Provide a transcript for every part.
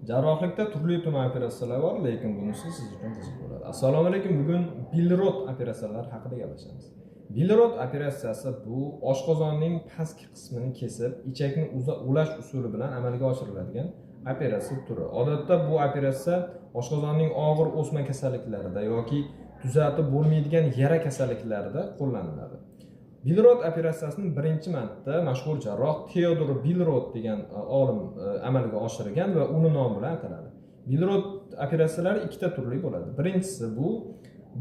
Jarrohlikda turli tuman operatsiyalar bor, lekin bunisi siz uchun qiziq bo'ladi. Assalomu alaykum. Bugun Bilrod operatsiyalar haqida gaplashamiz. Bilrod operatsiyasi bu oshqozonning pastki qismini kesib, ichakni ulash usuli bilan amalga oshiriladigan operatsiya turi. Odatda bu operatsiya oshqozonning og'ir o'sma kasalliklarida yoki tuzatib bo'lmaydigan yara kasalliklarida qo'llaniladi. Bilrod operatsiyasini birinchi marta mashhur jarroh Theodor Bilrod degan olim amalga oshirgan va uni nomi bilan ataladi. Bilrod operatsiyalari ikkita turli bo'ladi. Birinchisi bu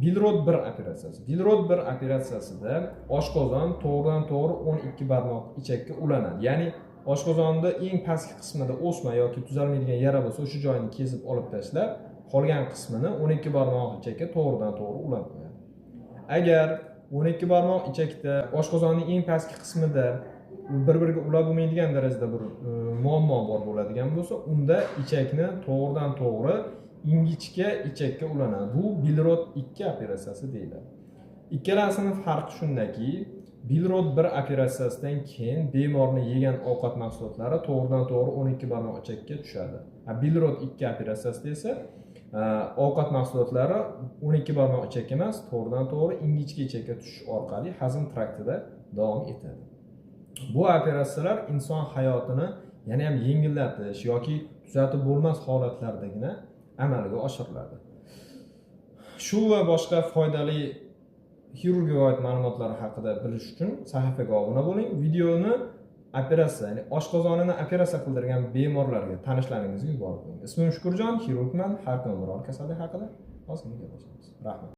Bilrod 1 operatsiyasi. Bilrod 1 operatsiyasida oshqozon to'g'ridan-to'g'ri 12 barmoq ichakka ulanadi. Ya'ni oshqozonda eng pastki qismida o'sma yoki tuzalmaydigan yara bo'lsa, o'sha joyini kesib olib tashlab, qolgan qismini 12 barmoq ichakka to'g'ridan-to'g'ri ulab qo'yadi. Agar 12 barmoq ichakda oshqozonning eng pastki qismida bir-biriga ulab bo'lmaydigan darajada bir muammo bor bo'ladigan bo'lsa, unda ichakni to'g'ridan-to'g'ri ingichka ichakka ulanadi. Bu Bilrod 2 operatsiyasi deyiladi. Ikkalasining farqi shundaki, Bilrod 1 operatsiyasidan keyin bemorning yegan ovqat mahsulotlari to'g'ridan-to'g'ri 12 barmoq ichakka tushadi. Bilrod 2 operatsiyasida esa ovqat mahsulotlari 12 barmoq ichakka emas, to'g'ridan-to'g'ri ingichka ichakka tushish orqali hazm traktida davom etadi. Bu operatsiyalar inson hayotini yana ham yengillatish yoki tuzatib bo'lmas holatlardagina amalga oshiriladi. Shu va boshqa foydali xirurgiyaga oid ma'lumotlar haqida bilish uchun sahifaga obuna bo'ling. Videoni operatsiya, ya'ni oshqozonini operatsiya qildirgan bemorlarga, tanishlaringizga yuborib qo'ying. Ismim Shukurjon, xirurgman. Har kuni biror kasallik haqida ozgina gaplashamiz. Rahmat.